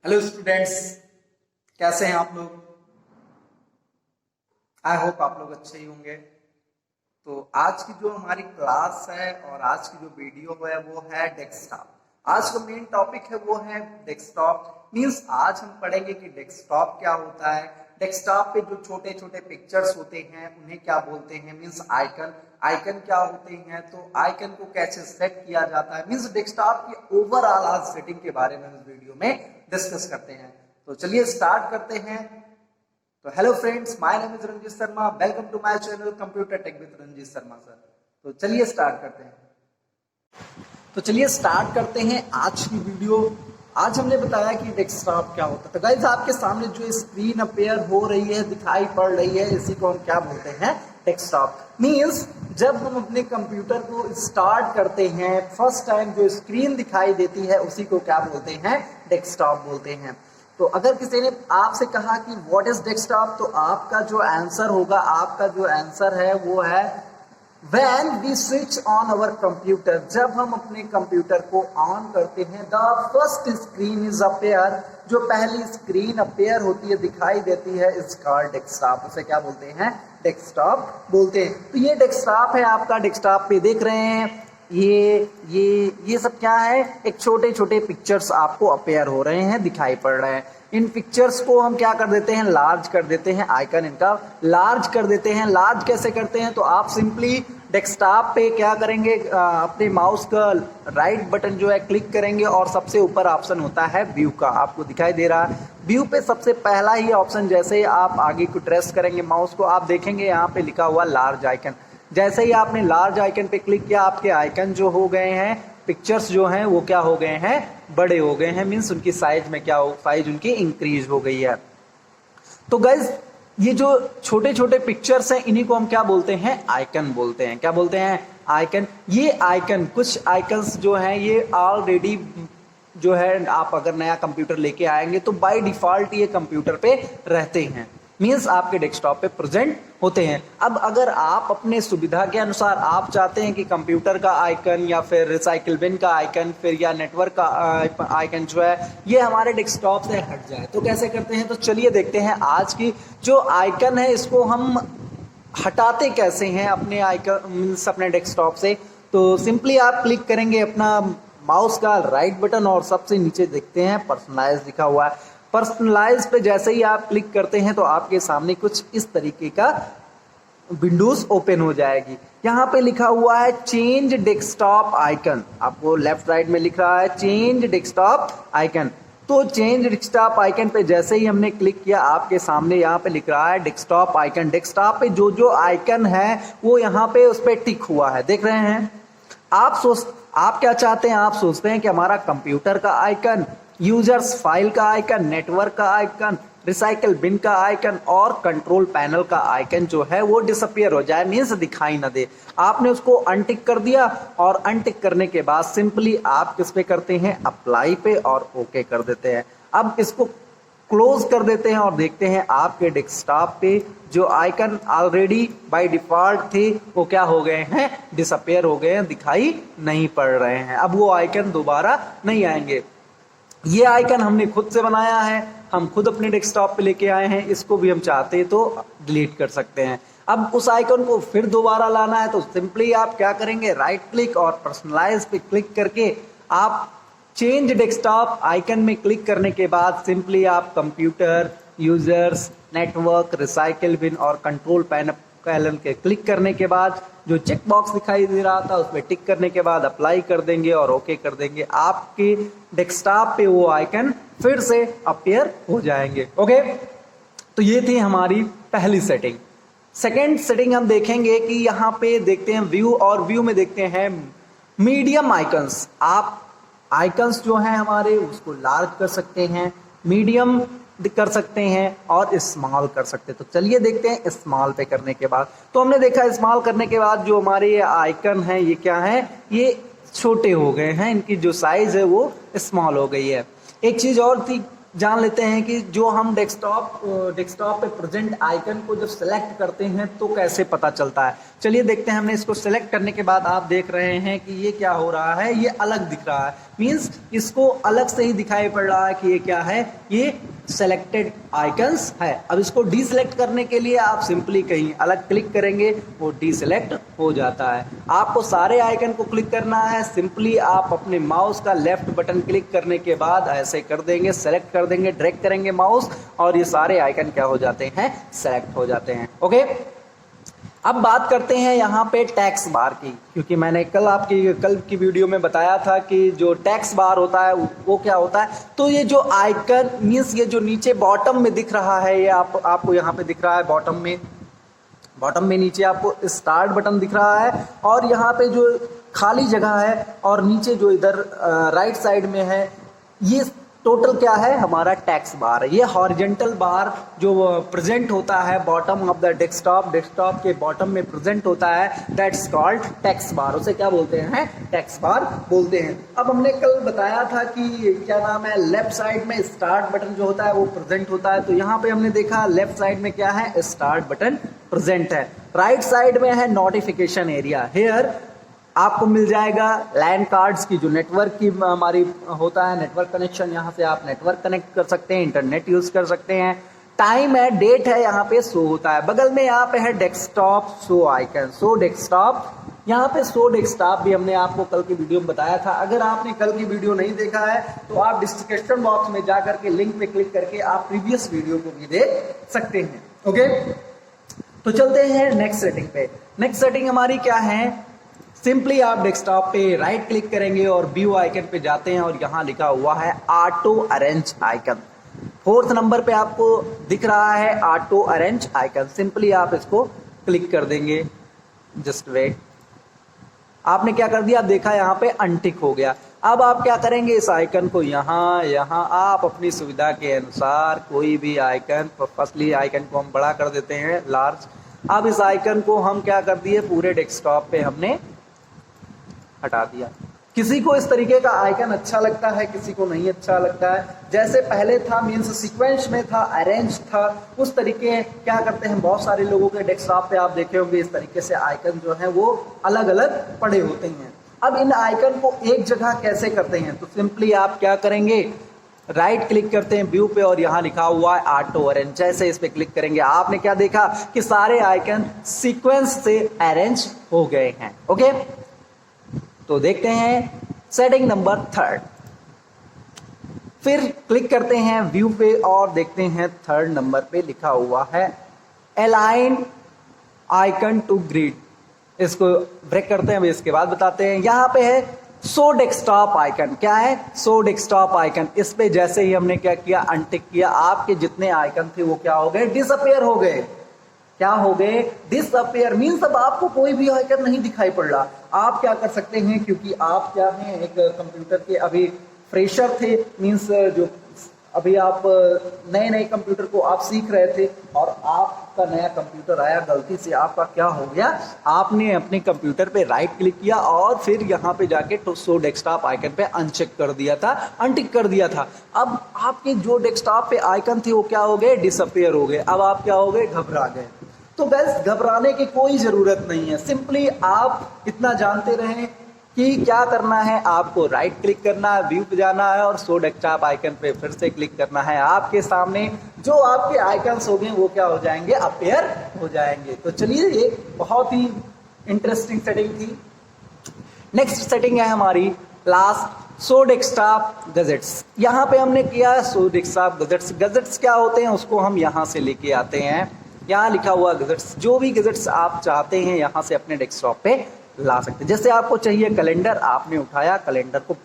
Hello students, कैसे हैं आप लोग। आई होप आप लोग अच्छे ही होंगे। तो आज की जो हमारी क्लास है और आज की जो वीडियो है वो है डेस्कटॉप। आज का मेन टॉपिक है वो है डेस्कटॉप। मींस आज हम पढ़ेंगे कि डेस्कटॉप क्या होता है, डेस्कटॉप पे जो छोटे छोटे पिक्चर्स होते हैं उन्हें क्या बोलते हैं, मींस आइकन आइकन क्या होते हैं, तो आइकन को कैसे सेट किया जाता है, मींस डेस्कटॉप की ओवरऑल आज सेटिंग के बारे में इस वीडियो में डिस्कस करते हैं। तो चलिए स्टार्ट करते हैं। तो hello friends, my name is Ranjeet Sharma, welcome to my channel computer tech with Ranjeet Sharma sir. तो चलिए स्टार्ट करते हैं। आज की वीडियो। आज हमने बताया कि डेस्कटॉप क्या होता है। तो गाइस आपके सामने जो स्क्रीन अपेयर हो रही है, दिखाई पड़ रही है, इसी को हम क्या बोलते हैं, डेस्कटॉप। मींस जब हम अपने कंप्यूटर को स्टार्ट करते हैं, फर्स्ट टाइम जो स्क्रीन दिखाई देती है उसी को क्या बोलते हैं, डेस्कटॉप बोलते हैं। तो अगर किसी ने आपसे कहा कि व्हाट इज डेस्कटॉप, तो आपका जो आंसर है वो है When we switch on our computer, जब हम अपने कंप्यूटर को ऑन करते हैं, the first screen is appear, जो पहली स्क्रीन अपेयर होती है, दिखाई देती है, इज कॉल्ड डेस्कटॉप। उसे क्या बोलते हैं, डेस्कटॉप बोलते हैं। तो ये डेस्कटॉप है आपका। डेस्कटॉप पे देख रहे हैं ये सब क्या है, एक छोटे छोटे पिक्चर्स आपको अपेयर हो रहे हैं, दिखाई पड़ रहे हैं। इन पिक्चर्स को हम क्या कर देते हैं, लार्ज कर देते हैं, आइकन इनका लार्ज कर देते हैं। लार्ज कैसे करते हैं, तो आप सिंपली डेस्कटॉप पे क्या करेंगे, अपने माउस का राइट बटन जो है क्लिक करेंगे और सबसे ऊपर ऑप्शन होता है व्यू का, आपको दिखाई दे रहा है। व्यू पे सबसे पहला ही ऑप्शन, जैसे ही आप आगे को ट्रेस करेंगे माउस को, आप देखेंगे यहाँ पे लिखा हुआ लार्ज आइकन। जैसे ही आपने लार्ज आइकन पे क्लिक किया, आपके आइकन जो हो गए हैं, पिक्चर्स जो हैं वो क्या हो गए हैं, बड़े हो गए हैं। मीन्स उनकी साइज में क्या हो, साइज उनकी इंक्रीज हो गई है। तो गाइज ये जो छोटे छोटे पिक्चर्स हैं इन्हीं को हम क्या बोलते हैं, आइकन बोलते हैं। क्या बोलते हैं, आइकन। ये आइकन, कुछ आइकन्स जो हैं ये ऑलरेडी जो है, आप अगर नया कंप्यूटर लेके आएंगे तो बाय डिफॉल्ट ये कंप्यूटर पे रहते हैं, मीन्स आपके डेस्कटॉप पे प्रेजेंट होते हैं। अब अगर आप अपने सुविधा के अनुसार आप चाहते हैं कि कंप्यूटर का आइकन या फिर रिसाइकिल बिन का आइकन फिर या नेटवर्क का आइकन जो है ये हमारे डेस्कटॉप से हट जाए, तो कैसे करते हैं, तो चलिए देखते हैं। आज की जो आइकन है इसको हम हटाते कैसे हैं अपने आइकन, मीन्स अपने डेस्कटॉप से। तो सिंपली आप क्लिक करेंगे अपना माउस का राइट बटन और सबसे नीचे देखते हैं पर्सनलाइज लिखा हुआ है। पर्सनलाइज पे जैसे ही आप क्लिक करते हैं तो आपके सामने कुछ इस तरीके का विंडोज ओपन हो जाएगी। यहाँ पे लिखा हुआ है चेंज डेस्कटॉप आइकन, आपको लेफ्ट राइट में लिख रहा है चेंज डेस्कटॉप आइकन। तो चेंज डेस्कटॉप आइकन पे जैसे ही हमने क्लिक किया, आपके सामने यहाँ पे लिख रहा है डेस्कटॉप आइकन। डेस्कटॉप पे जो जो आइकन है वो यहाँ पे उस पर टिक हुआ है, देख रहे हैं। आप क्या चाहते हैं, आप सोचते हैं कि हमारा कंप्यूटर का आइकन, यूजर्स फाइल का आइकन, नेटवर्क का आइकन, रिसाइकल बिन का आइकन और कंट्रोल पैनल का आइकन जो है वो डिसअपियर हो जाए, मीन्स दिखाई ना दे। आपने उसको अनटिक कर दिया और अनटिक करने के बाद सिंपली आप किस पे करते हैं, अप्लाई पे और ओके कर देते हैं। अब इसको क्लोज कर देते हैं और देखते हैं आपके डेस्कटॉप पे जो आइकन ऑलरेडी बाय डिफॉल्ट थे वो क्या हो गए हैं, डिसअपियर हो गए हैं, दिखाई नहीं पड़ रहे हैं। अब वो आइकन दोबारा नहीं आएंगे। ये आइकन हमने खुद से बनाया है, हम खुद अपने डेस्कटॉप पे लेके आए हैं, इसको भी हम चाहते हैं तो डिलीट कर सकते हैं। अब उस आइकन को फिर दोबारा लाना है तो सिंपली आप क्या करेंगे, राइट क्लिक और पर्सनलाइज पे क्लिक करके आप चेंज डेस्कटॉप आइकन में क्लिक करने के बाद सिंपली आप computer, users, network, recycle bin और कंट्रोल पैनल के क्लिक करने के बाद जो चेक बॉक्स दिखाई दे रहा था उस पर टिक करने के बाद अप्लाई कर देंगे और ओके कर देंगे। आपके डेस्कटॉप पे वो आइकन फिर से अपीयर हो जाएंगे। ओके, तो ये थी हमारी पहली सेटिंग। सेकेंड सेटिंग हम देखेंगे कि यहाँ पे देखते हैं व्यू, और व्यू में देखते हैं मीडियम आइकन्स। आप आइकन्स जो हैं हमारे उसको लार्ज कर सकते हैं, मीडियम कर सकते हैं और स्मॉल कर सकते हैं। तो चलिए देखते हैं स्मॉल पे करने के बाद। तो हमने देखा स्मॉल करने के बाद जो हमारे ये आइकन है ये क्या है, ये छोटे हो गए हैं, इनकी जो साइज है वो स्मॉल हो गई है। एक चीज और थी जान लेते हैं कि जो हम डेस्कटॉप पे प्रेजेंट आइकन को जब सेलेक्ट करते हैं तो कैसे पता चलता है। चलिए देखते हैं। हमने इसको सेलेक्ट करने के बाद आप देख रहे हैं कि ये क्या हो रहा है, ये अलग दिख रहा है, मींस इसको अलग से ही दिखाई पड़ रहा है कि ये क्या है, ये सेलेक्टेड आइकन्स है। अब इसको डीसेलेक्ट करने के लिए आप सिंपली कहीं अलग क्लिक करेंगे, वो डीसेलेक्ट हो जाता है। आपको सारे आइकन को क्लिक करना है, सिंपली आप अपने माउस का लेफ्ट बटन क्लिक करने के बाद ऐसे कर देंगे, सेलेक्ट कर देंगे, ड्रैग करेंगे माउस और ये सारे आइकन क्या हो जाते हैं, सेलेक्ट हो जाते हैं। ओके, अब बात करते हैं यहाँ पे टैक्स बार की, क्योंकि मैंने कल की वीडियो में बताया था कि जो टैक्स बार होता है वो क्या होता है। तो ये जो आइकन मीन्स ये जो नीचे बॉटम में दिख रहा है, ये आपको यहाँ पे दिख रहा है बॉटम में नीचे आपको स्टार्ट बटन दिख रहा है और यहाँ पे जो खाली जगह है और नीचे जो इधर राइट साइड में है, ये टोटल क्या है, हमारा टैक्स बार है। ये हॉरिजेंटल बार जो प्रेजेंट होता है बॉटम ऑफ द डेस्कटॉप के बॉटम में प्रेजेंट होता है, दैट्स कॉल्ड टैक्स बार। उसे क्या बोलते हैं, टैक्स बार बोलते हैं। अब हमने कल बताया था कि क्या नाम है, लेफ्ट साइड में स्टार्ट बटन जो होता है वो प्रेजेंट होता है। तो यहाँ पे हमने देखा लेफ्ट साइड में क्या है, स्टार्ट बटन प्रेजेंट है। राइट साइड में है नोटिफिकेशन एरिया। हेयर आपको मिल जाएगा लैंड कार्ड्स की जो नेटवर्क की हमारी होता है, नेटवर्क कनेक्शन, यहाँ से आप नेटवर्क कनेक्ट कर सकते हैं, इंटरनेट यूज कर सकते हैं। टाइम है, डेट है, यहाँ पे शो होता है। बगल में यहाँ पे है desktop show icon, show desktop. यहाँ पे शो डेस्कटॉप भी हमने आपको कल की वीडियो में बताया था। अगर आपने कल की वीडियो नहीं देखा है तो आप डिस्क्रिप्शन बॉक्स में जा करके लिंक पे क्लिक करके आप प्रीवियस वीडियो को भी देख सकते हैं। ओके, तो चलते हैं नेक्स्ट सेटिंग पे। नेक्स्ट सेटिंग हमारी क्या है, सिंपली आप डेस्कटॉप पे राइट क्लिक करेंगे और व्यू आइकन पे जाते हैं और यहाँ लिखा हुआ है auto arrange icon. 4th number पे आपको दिख रहा है ऑटो अरेंज आइकन। सिंपली आप इसको क्लिक कर देंगे। जस्ट वेट, आपने क्या कर दिया, आप देखा यहाँ पे अनटिक हो गया। अब आप क्या करेंगे, इस आइकन को यहाँ आप अपनी सुविधा के अनुसार कोई भी आइकन, फर्स्टली आइकन को हम बड़ा कर देते हैं, लार्ज। अब इस आइकन को हम क्या कर दिए, पूरे डेस्कटॉप पे हमने हटा दिया। किसी को इस तरीके का आइकन अच्छा लगता है, किसी को नहीं अच्छा लगता है। जैसे पहले था मीन्स सीक्वेंस में था, अरेंज था, उस तरीके क्या करते हैं, बहुत सारे लोगों के डेस्कटॉप पे आप देखे होंगे इस तरीके से आइकन जो है वो अलग अलग पड़े होते हैं। अब इन आइकन को एक जगह कैसे करते हैं, तो सिंपली आप क्या करेंगे, राइट क्लिक करते हैं व्यू पे और यहाँ लिखा हुआ है ऑटो अरेंज। जैसे इस पे क्लिक करेंगे आपने क्या देखा कि सारे आइकन सीक्वेंस से अरेंज हो गए हैं। ओके, तो देखते हैं सेटिंग नंबर 3। फिर क्लिक करते हैं व्यू पे और देखते हैं 3rd नंबर पे लिखा हुआ है अलाइन आइकन टू ग्रिड। इसको ब्रेक करते हैं, इसके बाद बताते हैं। यहाँ पे है शो डेस्कटॉप आइकन। क्या है, शो डेस्कटॉप आइकन। इस पे जैसे ही हमने क्या किया, अनटिक किया, आपके जितने आइकन थे वो क्या हो गए, डिसअपियर हो गए। क्या हो गए, डिसअपियर मीन्स अब आपको कोई भी आइकन नहीं दिखाई पड़ रहा। आप क्या कर सकते हैं, क्योंकि आप क्या हैं, एक कंप्यूटर के अभी फ्रेशर थे, मीन्स जो अभी आप नए कंप्यूटर को आप सीख रहे थे और आपका नया कंप्यूटर आया, गलती से आपका क्या हो गया, आपने अपने कंप्यूटर पे राइट क्लिक किया और फिर यहाँ पे जाके शो डेस्कटॉप आइकन पे अनचेक कर दिया था, अनटिक कर दिया था। अब आपके जो डेस्कटॉप पे आइकन थे वो क्या हो गए, डिसअपियर हो गए। अब आप क्या हो गए, घबरा गए। तो बस घबराने की कोई जरूरत नहीं है। सिंपली आप इतना जानते रहें कि क्या करना है, आपको राइट क्लिक करना है, व्यू पे जाना है और शो डेस्कटॉप आइकन पे फिर से क्लिक करना है। आपके सामने जो आपके आइकन्स हो गए वो क्या हो जाएंगे, अपीयर हो जाएंगे। तो चलिए, ये बहुत ही इंटरेस्टिंग सेटिंग थी। नेक्स्ट सेटिंग है हमारी लास्ट, शो डेस्कटॉप गजेट्स। यहाँ पे हमने किया शो डेस्कटॉप गजेट्स। गजेट्स क्या होते हैं उसको हम यहाँ से लेके आते हैं। यहाँ लिखा हुआ गजेट्स, जो भी गजेट्स आप चाहते हैं यहाँ से अपने डेस्कटॉप पे ला सकते हैं। जैसे आपको चाहिए कैलेंडर, आपने उठाया कैलेंडर को,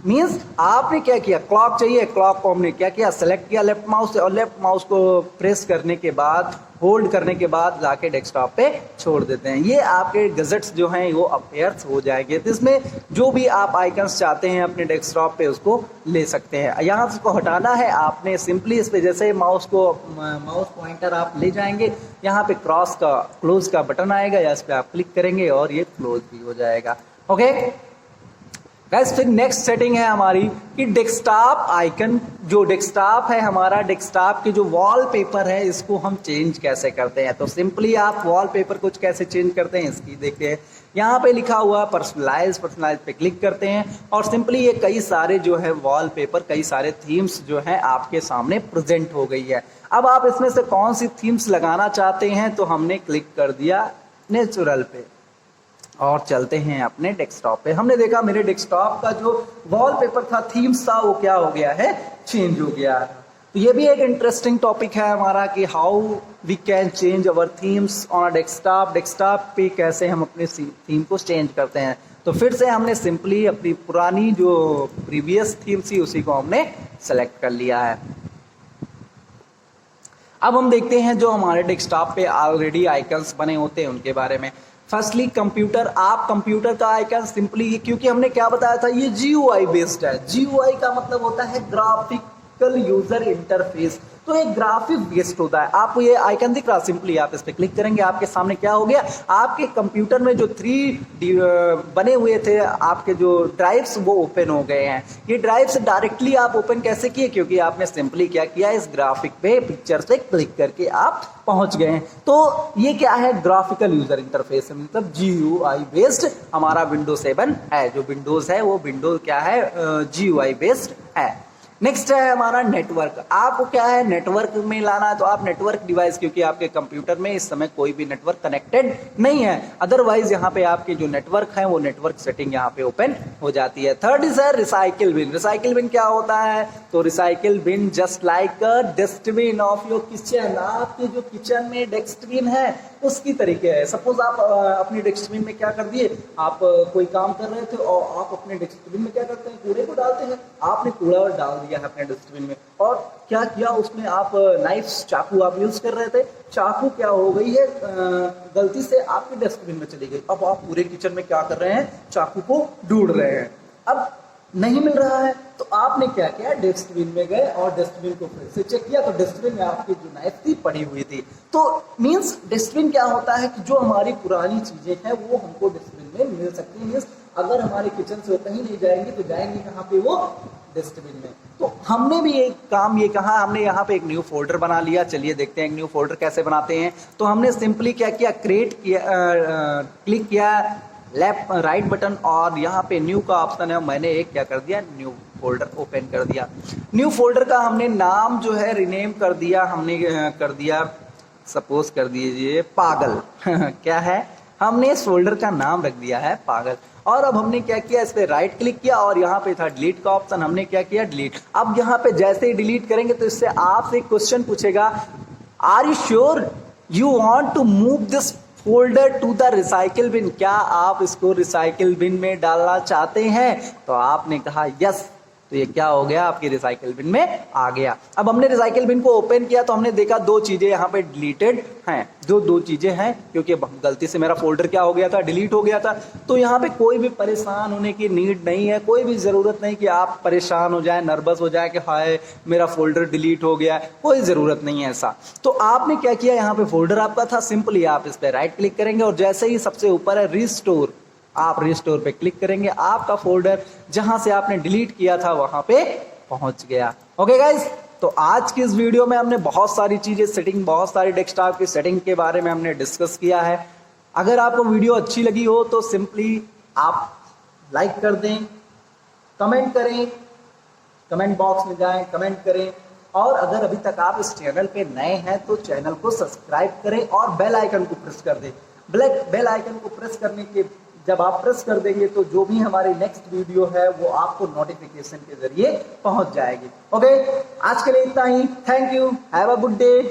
मीन्स आपने क्या किया, क्लॉक चाहिए, क्लॉक को हमने क्या किया, सेलेक्ट किया लेफ्ट माउस से और लेफ्ट माउस को प्रेस करने के बाद, होल्ड करने के बाद लाके डेस्कटॉप पे छोड़ देते हैं। ये आपके गजेट्स जो हैं वो अपीयर्स हो जाएंगे। तो इसमें जो भी आप आइकन्स चाहते हैं अपने डेस्कटॉप पे उसको ले सकते हैं। यहाँ से इसको हटाना है आपने, सिंपली इस पे जैसे माउस पॉइंटर आप ले जाएंगे, यहाँ पे क्लोज का बटन आएगा या इस पे आप क्लिक करेंगे और ये क्लोज भी हो जाएगा। ओके, गाइस फिर नेक्स्ट सेटिंग है हमारी कि डेस्कटॉप आइकन, जो डेस्कटॉप है हमारा, डेस्कटॉप के जो वॉलपेपर है इसको हम चेंज कैसे करते हैं। तो सिंपली आप वॉलपेपर कुछ कैसे चेंज करते हैं इसकी देखते हैं। यहाँ पे लिखा हुआ पर्सनलाइज पे क्लिक करते हैं और सिंपली ये कई सारे जो है वॉलपेपर, कई सारे थीम्स जो है आपके सामने प्रेजेंट हो गई है। अब आप इसमें से कौन सी थीम्स लगाना चाहते हैं, तो हमने क्लिक कर दिया नेचुरल पे और चलते हैं अपने डेस्कटॉप पे। हमने देखा मेरे डेस्कटॉप का जो वॉलपेपर था, थीम्स था, वो क्या हो गया है, चेंज हो गया है। तो ये भी एक इंटरेस्टिंग टॉपिक है हमारा कि how we can change our themes on desktop. Desktop पे कैसे हम अपने थीम को चेंज करते हैं। तो फिर से हमने सिंपली अपनी पुरानी जो प्रीवियस थीम थी उसी को हमने सेलेक्ट कर लिया है। अब हम देखते हैं जो हमारे डेस्कटॉप पे ऑलरेडी आइकन्स बने होते हैं उनके बारे में। फर्स्टली कंप्यूटर, आप कंप्यूटर का आइकन सिंपली, क्योंकि हमने क्या बताया था ये GUI बेस्ड है। GUI का मतलब होता है ग्राफिकल यूजर इंटरफेस, तो एक ग्राफिक बेस्ड होता है। आपको ये आइकन दिख रहा, सिंपली आप इस पे क्लिक करेंगे, आपके सामने क्या हो गया, आपके कंप्यूटर में जो 3 बने हुए थे आपके जो ड्राइव्स, वो ओपन हो गए हैं। ये ड्राइव्स डायरेक्टली आप ओपन कैसे किए, क्योंकि आपने सिंपली क्या किया, इस ग्राफिक पे पिक्चर से क्लिक करके आप पहुंच गए हैं। तो ये क्या है, ग्राफिकल यूजर इंटरफेस, मतलब GUI बेस्ड हमारा विंडोज 7 है। जो विंडोज है वो विंडोज क्या है, GUI बेस्ड है। नेक्स्ट है हमारा नेटवर्क। आपको क्या है, नेटवर्क में लाना है, तो आप नेटवर्क डिवाइस, क्योंकि आपके कंप्यूटर में इस समय कोई भी नेटवर्क कनेक्टेड नहीं है, अदरवाइज यहाँ पे आपके जो नेटवर्क है वो नेटवर्क सेटिंग यहाँ पे ओपन हो जाती है। थर्ड इज है रिसाइकिल बिन। रिसाइकिल बिन क्या होता है, तो recycle bin just like a dustbin of your kitchen. आपके जो किचन में डस्टबिन है उसकी तरीके है। सपोज आप अपनी डस्टबिन में क्या कर दिए, आप कोई काम कर रहे थे और आप अपने डस्टबिन में क्या करते हैं, कूड़े को डालते हैं। आपने कूड़ा डाल दिया है अपने डस्टबिन में और क्या किया, उसमें आप नाइफ्स, चाकू आप यूज कर रहे थे, चाकू क्या हो गई है, गलती से आपके डस्टबिन में चली गई। अब आप पूरे किचन में क्या कर रहे हैं, चाकू को ढूंढ रहे हैं। अब नहीं मिल रहा है तो आपने क्या किया, डस्टबिन में गए और डस्टबिन को फिर से चेक किया, तो डस्टबिन में आपकी जो नाइफ थी पड़ी हुई थी। तो मींस डस्टबिन क्या होता है कि जो हमारी पुरानी चीजें हैं वो हमको डस्टबिन में मिल सकती है। मींस अगर हमारे किचन से वो कहीं नहीं जाएंगे तो जाएंगे कहाँ पे, वो डस्टबिन में। तो हमने भी एक काम ये कहा, हमने यहाँ पे एक न्यू फोल्डर बना लिया। चलिए देखते हैं एक न्यू फोल्डर कैसे बनाते हैं। तो हमने सिंपली क्या किया, क्रिएट किया, क्लिक किया लेफ्ट राइट बटन और यहाँ पे न्यू का ऑप्शन है, मैंने एक क्या कर दिया, न्यू फोल्डर ओपन कर दिया। न्यू फोल्डर का हमने नाम जो है रिनेम कर दिया, हमने कर दिया, सपोज कर दीजिए पागल क्या है, हमने इस फोल्डर का नाम रख दिया है पागल। और अब हमने क्या किया, इस पे राइट क्लिक किया और यहाँ पे था डिलीट का ऑप्शन, हमने क्या किया, डिलीट। अब यहाँ पे जैसे ही डिलीट करेंगे तो इससे आपसे क्वेश्चन पूछेगा, are you sure you want to move this folder to the recycle bin. क्या आप इसको रिसाइकिल बिन में डालना चाहते हैं, तो आपने कहा यस, तो ये क्या हो गया, आपकी रिसाइकिल बिन में आ गया। अब हमने रिसाइकिल बिन को ओपन किया तो हमने देखा 2 चीजें यहाँ पे डिलीटेड हैं, जो 2 चीजें हैं, क्योंकि गलती से मेरा फोल्डर क्या हो गया था, डिलीट हो गया था। तो यहाँ पे कोई भी परेशान होने की नीड नहीं है, कोई भी जरूरत नहीं कि आप परेशान हो जाए, नर्वस हो जाए कि हाय मेरा फोल्डर डिलीट हो गया, कोई जरूरत नहीं है ऐसा। तो आपने क्या किया, यहाँ पे फोल्डर आपका था, सिंपली आप इस पे राइट क्लिक करेंगे और जैसे ही सबसे ऊपर है रिस्टोर, आप रिस्टोर पे क्लिक करेंगे, आपका फोल्डर जहां से आपने डिलीट किया था वहां पे पहुंच गया। ओके गाइस, तो आज की इस वीडियो में हमने बहुत सारी चीजें सेटिंग, बहुत सारी डेस्कटॉप की सेटिंग के बारे में हमने डिस्कस किया है। अगर आपको वीडियो अच्छी लगी हो तो सिंपली आप लाइक कर दें, कमेंट करें, कमेंट बॉक्स में जाएं, कमेंट करें, और अगर अभी तक आप इस चैनल पे नए हैं तो चैनल को सब्सक्राइब करें और बेल आइकन को प्रेस कर दें। बेल आइकन को प्रेस करने के जब आप प्रेस कर देंगे तो जो भी हमारी नेक्स्ट वीडियो है वो आपको नोटिफिकेशन के जरिए पहुंच जाएगी। ओके, आज के लिए इतना ही। Thank you, have a good day.